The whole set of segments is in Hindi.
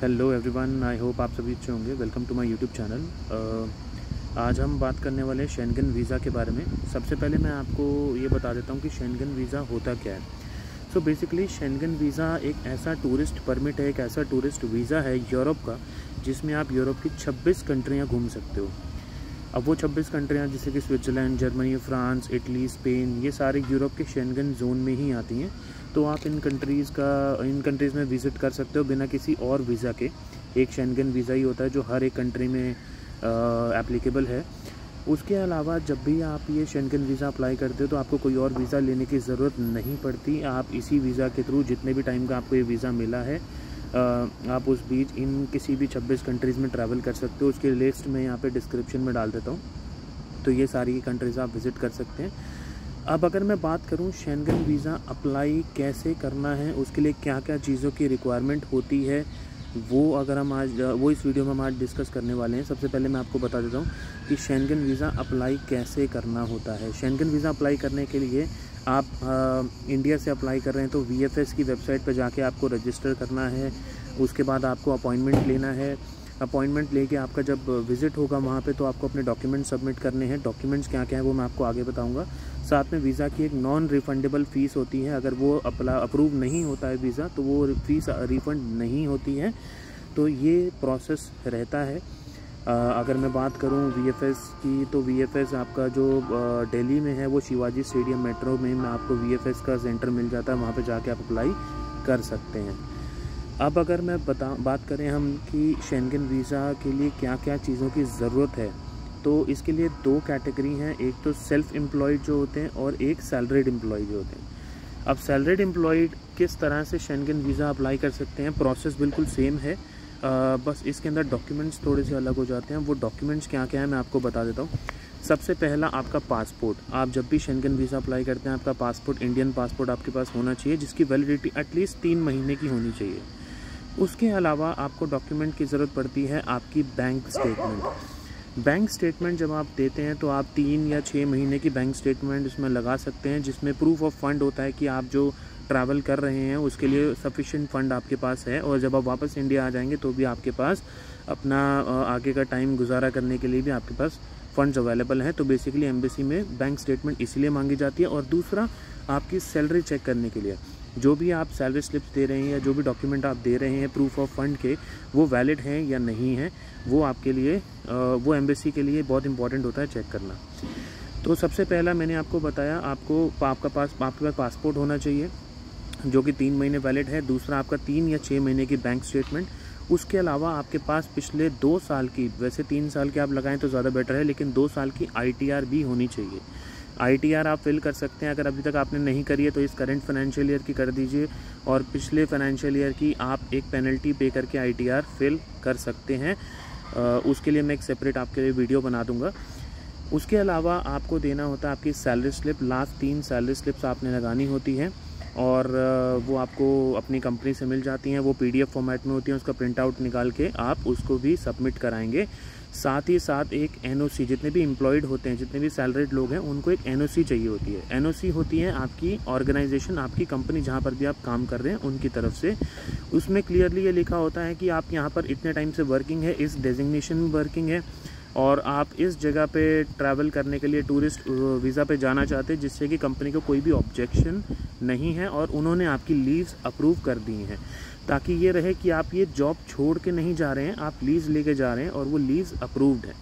हेलो एवरीवन, आई होप आप सभी अच्छे होंगे। Welcome to my YouTube channel. आज हम बात करने वाले हैं शेंगन वीज़ा के बारे में। सबसे पहले मैं आपको ये बता देता हूँ कि शेंगन वीज़ा होता क्या है। सो बेसिकली शेंगन वीज़ा एक ऐसा टूरिस्ट परमिट है, एक ऐसा टूरिस्ट वीज़ा है यूरोप का, जिसमें आप यूरोप की 26 कंट्रियाँ घूम सकते हो। अब वो 26 कंट्रियाँ जैसे कि Switzerland, Germany, France, Italy, Spain, ये सारे यूरोप के शेंगन जोन में ही आती हैं। तो आप इन कंट्रीज़ में विज़िट कर सकते हो बिना किसी और वीज़ा के। एक शेंगन वीज़ा ही होता है जो हर एक कंट्री में एप्लीकेबल है। उसके अलावा जब भी आप ये शेंगन वीज़ा अप्लाई करते हो तो आपको कोई और वीज़ा लेने की ज़रूरत नहीं पड़ती। आप इसी वीज़ा के थ्रू जितने भी टाइम का आपको ये वीज़ा मिला है, आप उस बीच इन किसी भी 26 कंट्रीज़ में ट्रैवल कर सकते हो। उसकी लिस्ट मैं यहाँ पे डिस्क्रिप्शन में डाल देता हूँ, तो ये सारी कंट्रीज़ आप विज़िट कर सकते हैं। अब अगर मैं बात करूं शेंगन वीज़ा अप्लाई कैसे करना है, उसके लिए क्या क्या चीज़ों की रिक्वायरमेंट होती है, वो इस वीडियो में हम आज डिस्कस करने वाले हैं। सबसे पहले मैं आपको बता देता हूं कि शेंगन वीज़ा अप्लाई कैसे करना होता है। शेंगन वीज़ा अप्लाई करने के लिए आप इंडिया से अप्लाई कर रहे हैं तो VFS की वेबसाइट पर जाके आपको रजिस्टर करना है। उसके बाद आपको अपॉइंटमेंट लेना है। अपॉइंटमेंट लेके आपका जब विज़िट होगा वहाँ पे, तो आपको अपने डॉक्यूमेंट सबमिट करने हैं। डॉक्यूमेंट्स क्या क्या है वो मैं आपको आगे बताऊँगा। साथ में वीज़ा की एक नॉन रिफ़ंडेबल फ़ीस होती है। अगर वो अप्रूव नहीं होता है वीज़ा, तो वो फ़ीस रिफ़ंड नहीं होती है। तो ये प्रोसेस रहता है। अगर मैं बात करूं VFS की, तो VFS आपका जो दिल्ली में है वो शिवाजी स्टेडियम मेट्रो में आपको VFS का सेंटर मिल जाता है। वहाँ पे जाके आप अप्लाई कर सकते हैं। अब अगर मैं बात करें हम कि शेंगन वीज़ा के लिए क्या क्या चीज़ों की ज़रूरत है, तो इसके लिए दो कैटेगरी हैं। एक तो सेल्फ़ एम्प्लॉयड जो होते हैं और एक सैलरीड एम्प्लॉय जो होते हैं। अब सैलरीड एम्प्लॉयड किस तरह से शेंगन वीज़ा अप्लाई कर सकते हैं, प्रोसेस बिल्कुल सेम है। बस इसके अंदर डॉक्यूमेंट्स थोड़े से अलग हो जाते हैं। वो डॉक्यूमेंट्स क्या क्या है मैं आपको बता देता हूँ। सबसे पहला आपका पासपोर्ट। आप जब भी शेंगन वीज़ा अप्लाई करते हैं, आपका पासपोर्ट, इंडियन पासपोर्ट आपके पास होना चाहिए, जिसकी वैलिडिटी एटलीस्ट 3 महीने की होनी चाहिए। उसके अलावा आपको डॉक्यूमेंट की ज़रूरत पड़ती है आपकी बैंक स्टेटमेंट। बैंक स्टेटमेंट जब आप देते हैं तो आप 3 या 6 महीने की बैंक स्टेटमेंट इसमें लगा सकते हैं, जिसमें प्रूफ ऑफ फंड होता है कि आप जो ट्रैवल कर रहे हैं उसके लिए सफिशिएंट फ़ंड आपके पास है। और जब आप वापस इंडिया आ जाएंगे तो भी आपके पास अपना आगे का टाइम गुजारा करने के लिए भी आपके पास फ़ंड्स अवेलेबल हैं। तो बेसिकली एम्बेसी में बैंक स्टेटमेंट इसलिए मांगी जाती है। और दूसरा, आपकी सैलरी चेक करने के लिए जो भी आप सैलरी स्लिप्स दे रहे हैं या जो भी डॉक्यूमेंट आप दे रहे हैं प्रूफ ऑफ फंड के, वो वैलिड हैं या नहीं हैं, वो आपके लिए वो एम्बेसी के लिए बहुत इंपॉर्टेंट होता है चेक करना। तो सबसे पहला मैंने आपको बताया, आपके पास पासपोर्ट होना चाहिए जो कि 3 महीने वैलिड है। दूसरा, आपका 3 या 6 महीने की बैंक स्टेटमेंट। उसके अलावा आपके पास पिछले 2 साल की, वैसे 3 साल के आप लगाएं तो ज़्यादा बेटर है, लेकिन 2 साल की ITR भी होनी चाहिए। ITR आप फिल कर सकते हैं। अगर अभी तक आपने नहीं करी है तो इस करंट फाइनेंशियल ईयर की कर दीजिए, और पिछले फाइनेंशियल ईयर की आप एक पेनल्टी पे करके ITR फिल कर सकते हैं। उसके लिए मैं एक सेपरेट आपके लिए वीडियो बना दूंगा। उसके अलावा आपको देना होता है आपकी salary slip. Last 3 salary slips आपने लगानी होती है, और वो आपको अपनी कंपनी से मिल जाती हैं। वो PDF फॉर्मेट में होती हैं। उसका प्रिंट आउट निकाल के आप उसको भी सबमिट कराएंगे। साथ ही साथ एक NOC, जितने भी एम्प्लॉयड होते हैं, जितने भी सैलरीड लोग हैं, उनको एक NOC चाहिए होती है। NOC होती है आपकी ऑर्गेनाइजेशन, आपकी कंपनी जहाँ पर भी आप काम कर रहे हैं उनकी तरफ से। उसमें क्लियरली ये लिखा होता है कि आप यहाँ पर इतने टाइम से वर्किंग है, इस डेजिग्नेशन में वर्किंग है, और आप इस जगह पे ट्रैवल करने के लिए टूरिस्ट वीज़ा पे जाना चाहते हैं, जिससे कि कंपनी को कोई भी ऑब्जेक्शन नहीं है और उन्होंने आपकी लीव्स अप्रूव कर दी हैं, ताकि ये रहे कि आप ये जॉब छोड़ के नहीं जा रहे हैं, आप लीव्स लेके जा रहे हैं और वो लीव्स अप्रूव्ड है।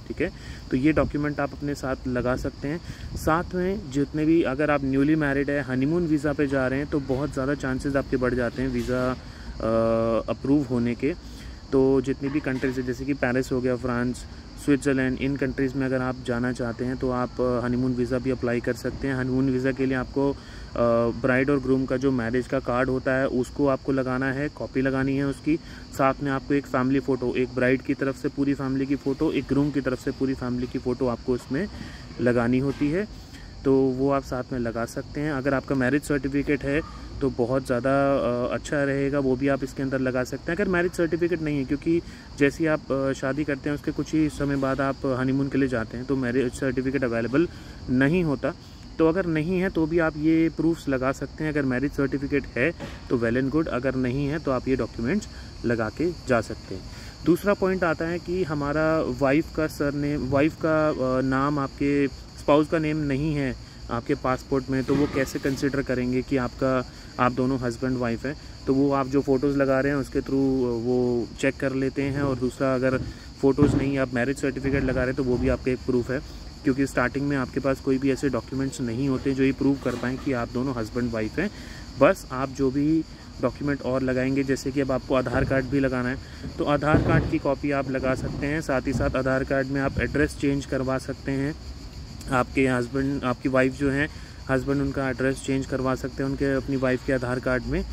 ठीक है, तो ये डॉक्यूमेंट आप अपने साथ लगा सकते हैं। साथ में जितने भी, अगर आप न्यूली मैरिड है, हनीमून वीज़ा पे जा रहे हैं, तो बहुत ज़्यादा चांसेस आपके बढ़ जाते हैं वीज़ा अप्रूव होने के। तो जितनी भी कंट्रीज़ है, जैसे कि पेरिस हो गया, फ्रांस, स्विट्ज़रलैंड, इन कंट्रीज़ में अगर आप जाना चाहते हैं तो आप हनीमून वीज़ा भी अप्लाई कर सकते हैं। हनीमून वीज़ा के लिए आपको ब्राइड और ग्रूम का जो मैरिज का कार्ड होता है उसको आपको लगाना है, कॉपी लगानी है उसकी। साथ में आपको एक फैमिली फ़ोटो, एक ब्राइड की तरफ से पूरी फैमिली की फ़ोटो, एक ग्रूम की तरफ से पूरी फैमिली की फ़ोटो आपको उसमें लगानी होती है। तो वो आप साथ में लगा सकते हैं। अगर आपका मैरिज सर्टिफिकेट है तो बहुत ज़्यादा अच्छा रहेगा, वो भी आप इसके अंदर लगा सकते हैं। अगर मैरिज सर्टिफिकेट नहीं है, क्योंकि जैसे ही आप शादी करते हैं उसके कुछ ही समय बाद आप हनीमून के लिए जाते हैं, तो मैरिज सर्टिफिकेट अवेलेबल नहीं होता। तो अगर नहीं है तो भी आप ये प्रूफ्स लगा सकते हैं। अगर मैरिज सर्टिफिकेट है तो वेल एंड गुड, अगर नहीं है तो आप ये डॉक्यूमेंट्स लगा के जा सकते हैं। दूसरा पॉइंट आता है कि हमारा वाइफ का नाम आपके स्पाउस का नेम नहीं है आपके पासपोर्ट में, तो वो कैसे कंसिडर करेंगे कि आप दोनों हस्बैंड वाइफ हैं। तो वो आप जो फ़ोटोज़ लगा रहे हैं उसके थ्रू वो चेक कर लेते हैं। और दूसरा, अगर फ़ोटोज़ नहीं, आप मैरिज सर्टिफिकेट लगा रहे हैं तो वो भी आपका एक प्रूफ है, क्योंकि स्टार्टिंग में आपके पास कोई भी ऐसे डॉक्यूमेंट्स नहीं होते जो ये प्रूव कर पाएँ कि आप दोनों हस्बैंड वाइफ हैं। बस आप जो भी डॉक्यूमेंट और लगाएंगे, जैसे कि अब आपको आधार कार्ड भी लगाना है तो आधार कार्ड की कॉपी आप लगा सकते हैं। साथ ही साथ आधार कार्ड में आप एड्रेस चेंज करवा सकते हैं। आपके हस्बैंड, आपकी वाइफ जो हैं, हस्बैंड उनका एड्रेस चेंज करवा सकते हैं उनके अपनी वाइफ के आधार कार्ड में।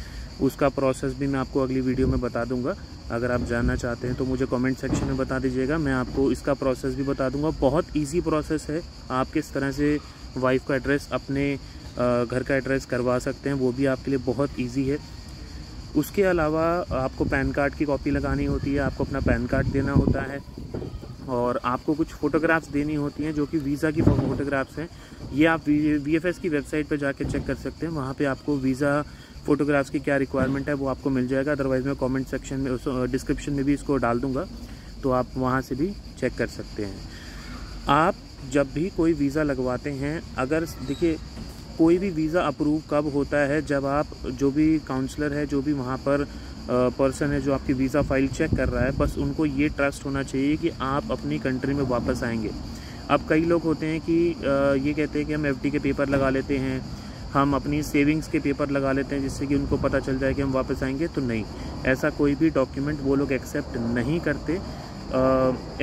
उसका प्रोसेस भी मैं आपको अगली वीडियो में बता दूंगा। अगर आप जानना चाहते हैं तो मुझे कमेंट सेक्शन में बता दीजिएगा, मैं आपको इसका प्रोसेस भी बता दूंगा। बहुत इजी प्रोसेस है, आप किस तरह से वाइफ का एड्रेस अपने घर का एड्रेस करवा सकते हैं, वो भी आपके लिए बहुत ईजी है। उसके अलावा आपको पैन कार्ड की कॉपी लगानी होती है, आपको अपना पैन कार्ड देना होता है, और आपको कुछ फ़ोटोग्राफ्स देनी होती हैं जो कि वीज़ा की फ़ोटोग्राफ्स हैं। ये आप VFS की वेबसाइट पर जाके चेक कर सकते हैं, वहाँ पे आपको वीज़ा फ़ोटोग्राफ्स की क्या रिक्वायरमेंट है वो आपको मिल जाएगा। अदरवाइज़ मैं कमेंट सेक्शन में, डिस्क्रिप्शन में भी इसको डाल दूँगा, तो आप वहाँ से भी चेक कर सकते हैं। आप जब भी कोई वीज़ा लगवाते हैं, अगर देखिए कोई भी वीज़ा अप्रूव कब होता है, जब आप जो भी काउंसलर है, जो भी वहाँ पर पर्सन है जो आपकी वीज़ा फाइल चेक कर रहा है, बस उनको ये ट्रस्ट होना चाहिए कि आप अपनी कंट्री में वापस आएंगे। अब कई लोग होते हैं कि ये कहते हैं कि हम FD के पेपर लगा लेते हैं, हम अपनी सेविंग्स के पेपर लगा लेते हैं जिससे कि उनको पता चल जाए कि हम वापस आएंगे। तो नहीं, ऐसा कोई भी डॉक्यूमेंट वो लोग एक्सेप्ट नहीं करते।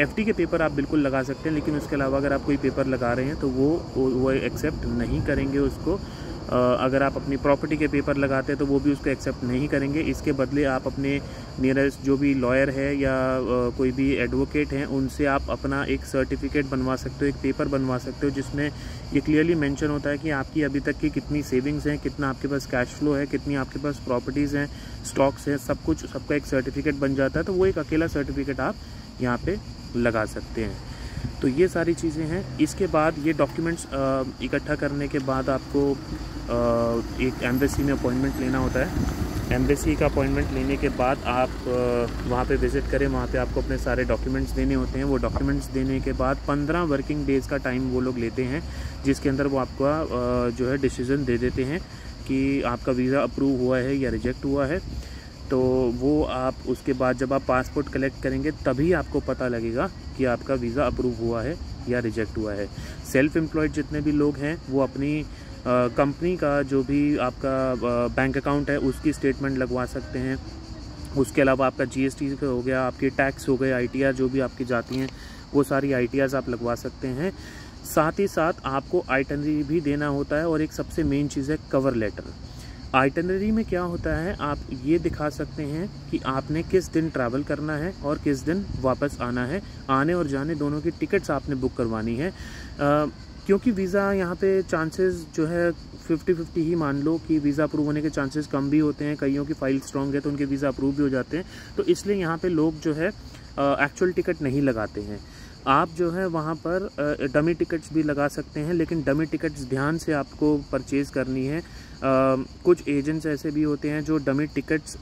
FD के पेपर आप बिल्कुल लगा सकते हैं, लेकिन उसके अलावा अगर आप कोई पेपर लगा रहे हैं तो वो एक्सेप्ट नहीं करेंगे उसको। अगर आप अपनी प्रॉपर्टी के पेपर लगाते हैं तो वो भी उसको एक्सेप्ट नहीं करेंगे। इसके बदले आप अपने नियरेस्ट जो भी लॉयर है या कोई भी एडवोकेट हैं उनसे आप अपना एक सर्टिफिकेट बनवा सकते हो, एक पेपर बनवा सकते हो जिसमें ये क्लियरली मेंशन होता है कि आपकी अभी तक की कितनी सेविंग्स हैं, कितना आपके पास कैश फ्लो है, कितनी आपके पास प्रॉपर्टीज़ हैं, स्टॉक्स हैं, सब कुछ, सबका एक सर्टिफिकेट बन जाता है। तो वो एक अकेला सर्टिफिकेट आप यहाँ पे लगा सकते हैं। तो ये सारी चीज़ें हैं। इसके बाद ये डॉक्यूमेंट्स इकट्ठा करने के बाद आपको एक एम्बेसी में अपॉइंटमेंट लेना होता है। एम्बेसी का अपॉइंटमेंट लेने के बाद आप वहाँ पे विज़िट करें, वहाँ पे आपको अपने सारे डॉक्यूमेंट्स देने होते हैं। वो डॉक्यूमेंट्स देने के बाद 15 वर्किंग डेज़ का टाइम वो लोग लेते हैं, जिसके अंदर वो आपका जो है डिसीज़न दे देते हैं कि आपका वीज़ा अप्रूव हुआ है या रिजेक्ट हुआ है। तो वो आप उसके बाद जब आप पासपोर्ट कलेक्ट करेंगे तभी आपको पता लगेगा कि आपका वीज़ा अप्रूव हुआ है या रिजेक्ट हुआ है। सेल्फ़ एम्प्लॉयड जितने भी लोग हैं वो अपनी कंपनी का जो भी आपका बैंक अकाउंट है उसकी स्टेटमेंट लगवा सकते हैं। उसके अलावा आपका GST हो गया, आपके टैक्स हो गए, ITR जो भी आपकी जाती हैं वो सारी ITRs आप लगवा सकते हैं। साथ ही साथ आपको आइटनरी भी देना होता है, और एक सबसे मेन चीज़ है कवर लेटर। आइटनरी में क्या होता है, आप ये दिखा सकते हैं कि आपने किस दिन ट्रैवल करना है और किस दिन वापस आना है। आने और जाने दोनों की टिकट्स आपने बुक करवानी है, क्योंकि वीज़ा यहाँ पे चांसेस जो है 50-50 ही मान लो कि वीज़ा अप्रूव होने के चांसेस कम भी होते हैं। कईयों की फाइल स्ट्रॉन्ग है तो उनके वीज़ा अप्रूव भी हो जाते हैं। तो इसलिए यहाँ पे लोग जो है एक्चुअल टिकट नहीं लगाते हैं। आप जो है वहाँ पर डमी टिकट्स भी लगा सकते हैं, लेकिन डमी टिकट्स ध्यान से आपको परचेज़ करनी है। कुछ एजेंट्स ऐसे भी होते हैं जो डमी टिकट्स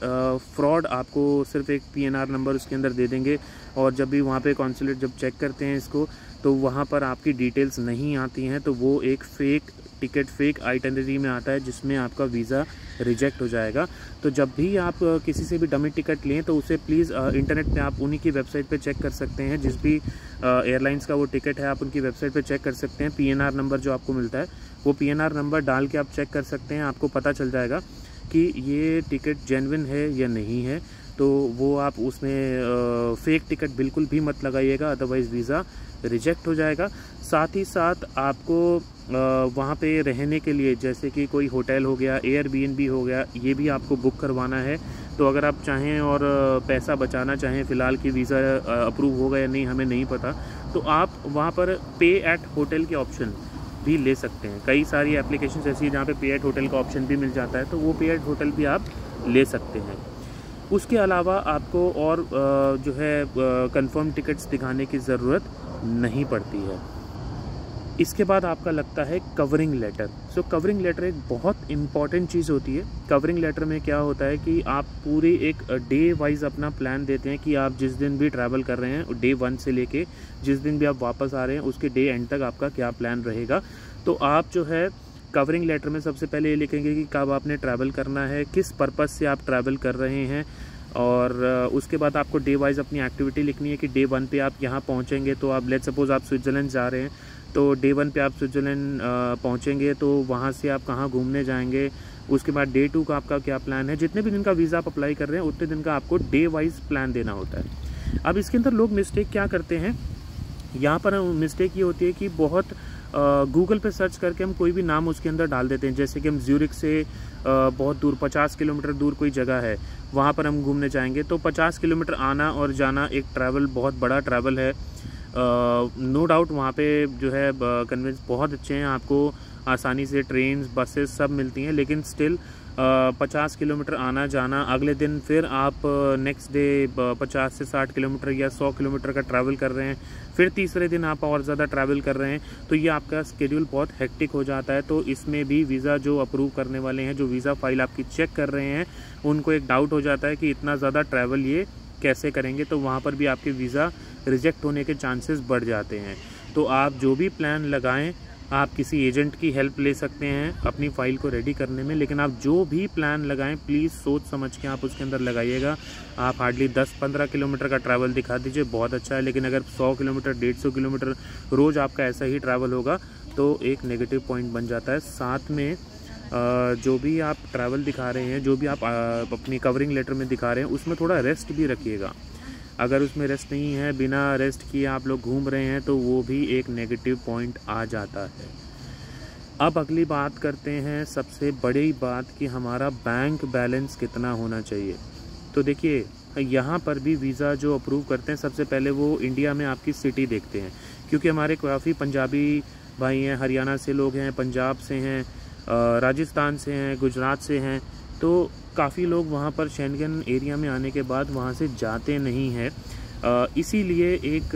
फ्रॉड आपको सिर्फ एक PNR नंबर उसके अंदर दे देंगे, और जब भी वहाँ पे कॉन्सुलेट जब चेक करते हैं इसको तो वहाँ पर आपकी डिटेल्स नहीं आती हैं, तो वो एक फ़ेक टिकट, फेक आइटनरी में आता है जिसमें आपका वीज़ा रिजेक्ट हो जाएगा। तो जब भी आप किसी से भी डमी टिकट लें तो उसे प्लीज़ इंटरनेट पे आप उन्हीं की वेबसाइट पे चेक कर सकते हैं। जिस भी एयरलाइंस का वो टिकट है आप उनकी वेबसाइट पे चेक कर सकते हैं। PNR नंबर जो आपको मिलता है वो PNR नंबर डाल के आप चेक कर सकते हैं, आपको पता चल जाएगा कि ये टिकट जेन्युइन है या नहीं है। तो वो आप उसमें फ़ेक टिकट बिल्कुल भी मत लगाइएगा, अदरवाइज़ वीज़ा रिजेक्ट हो जाएगा। साथ ही साथ आपको वहाँ पे रहने के लिए, जैसे कि कोई होटल हो गया, Airbnb हो गया, ये भी आपको बुक करवाना है। तो अगर आप चाहें और पैसा बचाना चाहें फ़िलहाल कि वीज़ा अप्रूव होगा या नहीं हमें नहीं पता, तो आप वहाँ पर पे एट होटल के ऑप्शन भी ले सकते हैं। कई सारी एप्लीकेशन ऐसी हैं जहाँ पे पे एट होटल का ऑप्शन भी मिल जाता है, तो वो पे एट होटल भी आप ले सकते हैं। उसके अलावा आपको और जो है कंफर्म टिकट्स दिखाने की ज़रूरत नहीं पड़ती है। इसके बाद आपका लगता है कवरिंग लेटर। सो कवरिंग लेटर एक बहुत इम्पॉर्टेंट चीज़ होती है। कवरिंग लेटर में क्या होता है कि आप पूरे एक डे वाइज अपना प्लान देते हैं कि आप जिस दिन भी ट्रैवल कर रहे हैं, डे 1 से लेके जिस दिन भी आप वापस आ रहे हैं उसके डे एंड तक आपका क्या प्लान रहेगा। तो आप जो है कवरिंग लेटर में सबसे पहले ये लिखेंगे कि कब आपने ट्रैवल करना है, किस पर्पज़ से आप ट्रैवल कर रहे हैं, और उसके बाद आपको डे वाइज अपनी एक्टिविटी लिखनी है कि डे 1 पे आप यहाँ पहुँचेंगे। तो आप लेट्स सपोज आप स्विट्ज़रलैंड जा रहे हैं, तो डे 1 पे आप स्विट्ज़रलैंड पहुँचेंगे, तो वहाँ से आप कहाँ घूमने जाएंगे। उसके बाद डे 2 का आपका क्या प्लान है। जितने भी दिन का वीज़ा आप अप्लाई कर रहे हैं उतने दिन का आपको डे वाइज प्लान देना होता है। अब इसके अंदर लोग मिस्टेक क्या करते हैं, यहाँ पर मिस्टेक ये होती है कि बहुत गूगल पे सर्च करके हम कोई भी नाम उसके अंदर डाल देते हैं। जैसे कि हम ज्यूरिख से बहुत दूर 50 किलोमीटर दूर कोई जगह है, वहाँ पर हम घूमने जाएंगे, तो 50 किलोमीटर आना और जाना एक ट्रैवल, बहुत बड़ा ट्रैवल है। नो डाउट वहाँ पे जो है कन्वेंस बहुत अच्छे हैं, आपको आसानी से ट्रेन बसेस सब मिलती हैं, लेकिन स्टिल 50 किलोमीटर आना जाना, अगले दिन फिर आप नेक्स्ट डे 50 से 60 किलोमीटर या 100 किलोमीटर का ट्रैवल कर रहे हैं, फिर तीसरे दिन आप और ज़्यादा ट्रैवल कर रहे हैं, तो ये आपका स्केड्यूल बहुत हेक्टिक हो जाता है। तो इसमें भी वीज़ा जो अप्रूव करने वाले हैं, जो वीज़ा फाइल आपकी चेक कर रहे हैं, उनको एक डाउट हो जाता है कि इतना ज़्यादा ट्रैवल ये कैसे करेंगे। तो वहाँ पर भी आपके वीज़ा रिजेक्ट होने के चांसेस बढ़ जाते हैं। तो आप जो भी प्लान लगाएं, आप किसी एजेंट की हेल्प ले सकते हैं अपनी फ़ाइल को रेडी करने में, लेकिन आप जो भी प्लान लगाएं प्लीज़ सोच समझ के आप उसके अंदर लगाइएगा। आप हार्डली 10-15 किलोमीटर का ट्रैवल दिखा दीजिए, बहुत अच्छा है, लेकिन अगर 100 किलोमीटर 150 किलोमीटर रोज़ आपका ऐसा ही ट्रैवल होगा तो एक नेगेटिव पॉइंट बन जाता है। साथ में जो भी आप ट्रैवल दिखा रहे हैं, जो भी आप अपनी कवरिंग लेटर में दिखा रहे हैं, उसमें थोड़ा रेस्ट भी रखिएगा। अगर उसमें रेस्ट नहीं है, बिना रेस्ट किए आप लोग घूम रहे हैं, तो वो भी एक नेगेटिव पॉइंट आ जाता है। अब अगली बात करते हैं, सबसे बड़ी बात कि हमारा बैंक बैलेंस कितना होना चाहिए। तो देखिए यहाँ पर भी वीज़ा जो अप्रूव करते हैं, सबसे पहले वो इंडिया में आपकी सिटी देखते हैं, क्योंकि हमारे काफ़ी पंजाबी भाई हैं, हरियाणा से लोग हैं, पंजाब से हैं, राजस्थान से हैं, गुजरात से हैं, तो काफ़ी लोग वहाँ पर शेंगन एरिया में आने के बाद वहाँ से जाते नहीं हैं। इसीलिए एक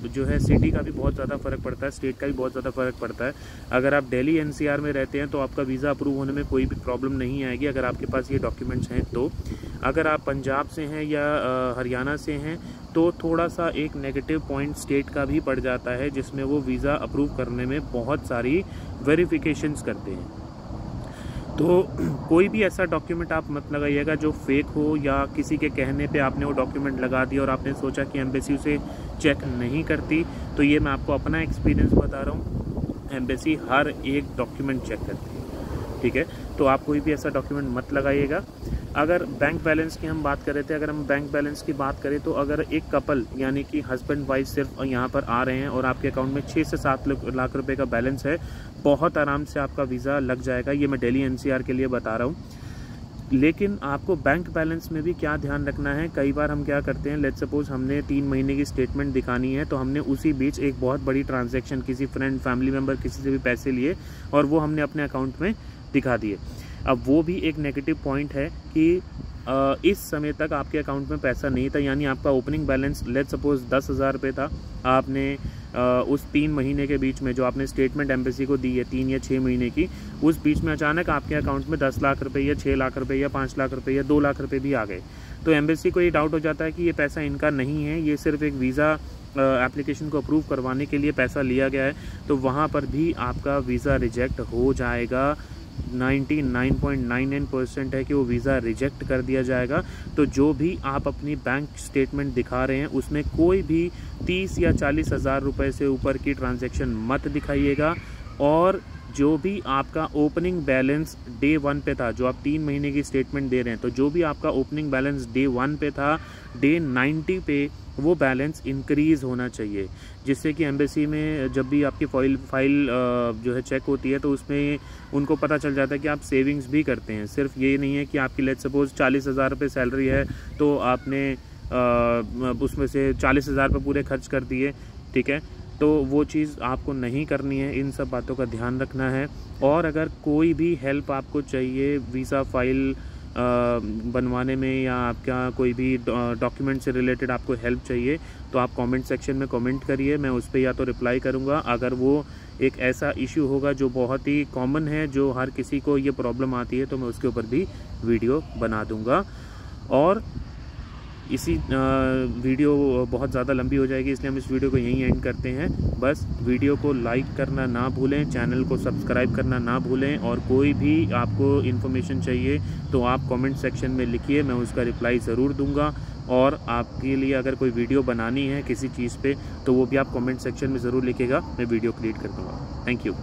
जो है सिटी का भी बहुत ज़्यादा फ़र्क पड़ता है, स्टेट का भी बहुत ज़्यादा फ़र्क पड़ता है। अगर आप दिल्ली एनसीआर में रहते हैं तो आपका वीज़ा अप्रूव होने में कोई भी प्रॉब्लम नहीं आएगी, अगर आपके पास ये डॉक्यूमेंट्स हैं तो। अगर आप पंजाब से हैं या हरियाणा से हैं तो थोड़ा सा एक नेगेटिव पॉइंट स्टेट का भी पड़ जाता है, जिसमें वो वीज़ा अप्रूव करने में बहुत सारी वेरिफिकेशंस करते हैं। तो कोई भी ऐसा डॉक्यूमेंट आप मत लगाइएगा जो फेक हो, या किसी के कहने पे आपने वो डॉक्यूमेंट लगा दिया और आपने सोचा कि एम्बेसी उसे चेक नहीं करती। तो ये मैं आपको अपना एक्सपीरियंस बता रहा हूँ, एम्बेसी हर एक डॉक्यूमेंट चेक करती है, ठीक है। तो आप कोई भी ऐसा डॉक्यूमेंट मत लगाइएगा। अगर बैंक बैलेंस की हम बात कर रहे थे, अगर हम बैंक बैलेंस की बात करें तो अगर एक कपल यानी कि हस्बैंड वाइफ सिर्फ यहाँ पर आ रहे हैं और आपके अकाउंट में 6 से 7 लाख रुपए का बैलेंस है, बहुत आराम से आपका वीज़ा लग जाएगा। ये मैं दिल्ली एनसीआर के लिए बता रहा हूँ। लेकिन आपको बैंक बैलेंस में भी क्या ध्यान रखना है, कई बार हम क्या करते हैं, लेट्स सपोज हमने 3 महीने की स्टेटमेंट दिखानी है, तो हमने उसी बीच एक बहुत बड़ी ट्रांजैक्शन, किसी फ्रेंड फैमिली मेम्बर किसी से भी पैसे लिए और वो हमने अपने अकाउंट में दिखा दिए। अब वो भी एक नेगेटिव पॉइंट है कि इस समय तक आपके अकाउंट में पैसा नहीं था, यानी आपका ओपनिंग बैलेंस लेट्स सपोज 10,000 रुपये था। आपने उस 3 महीने के बीच में जो आपने स्टेटमेंट एम्बेसी को दी है 3 या 6 महीने की, उस बीच में अचानक आपके अकाउंट में 10 लाख रुपए या 6 लाख रुपए या 5 लाख रुपए या 2 लाख रुपए भी आ गए। तो एम्बेसी को ये डाउट हो जाता है कि ये पैसा इनका नहीं है, ये सिर्फ एक वीज़ा एप्लीकेशन को अप्रूव करवाने के लिए पैसा लिया गया है। तो वहाँ पर भी आपका वीज़ा रिजेक्ट हो जाएगा। 99.99% है कि वो वीज़ा रिजेक्ट कर दिया जाएगा। तो जो भी आप अपनी बैंक स्टेटमेंट दिखा रहे हैं उसमें कोई भी 30 या 40 हज़ार रुपये से ऊपर की ट्रांजैक्शन मत दिखाइएगा। और जो भी आपका ओपनिंग बैलेंस डे 1 पे था, जो आप 3 महीने की स्टेटमेंट दे रहे हैं, तो जो भी आपका ओपनिंग बैलेंस डे 1 पे था, डे 90 पे वो बैलेंस इंक्रीज़ होना चाहिए, जिससे कि एम्बेसी में जब भी आपकी फाइल जो है चेक होती है तो उसमें उनको पता चल जाता है कि आप सेविंग्स भी करते हैं। सिर्फ ये नहीं है कि आपकी लेट्स सपोज 40,000 रुपये सैलरी है तो आपने उसमें से 40,000 रुपये पूरे खर्च कर दिए, ठीक है। तो वो चीज़ आपको नहीं करनी है, इन सब बातों का ध्यान रखना है। और अगर कोई भी हेल्प आपको चाहिए वीज़ा फाइल बनवाने में या आपका कोई भी डॉक्यूमेंट से रिलेटेड आपको हेल्प चाहिए तो आप कमेंट सेक्शन में कमेंट करिए, मैं उस पर या तो रिप्लाई करूँगा। अगर वो एक ऐसा इशू होगा जो बहुत ही कॉमन है, जो हर किसी को ये प्रॉब्लम आती है, तो मैं उसके ऊपर भी वीडियो बना दूँगा। और इसी वीडियो बहुत ज़्यादा लंबी हो जाएगी, इसलिए हम इस वीडियो को यहीं एंड करते हैं। बस वीडियो को लाइक करना ना भूलें, चैनल को सब्सक्राइब करना ना भूलें, और कोई भी आपको इन्फॉर्मेशन चाहिए तो आप कमेंट सेक्शन में लिखिए, मैं उसका रिप्लाई ज़रूर दूंगा। और आपके लिए अगर कोई वीडियो बनानी है किसी चीज़ पे तो वो भी आप कमेंट सेक्शन में ज़रूर लिखिएगा, मैं वीडियो क्रिएट कर दूँगा। Thank you.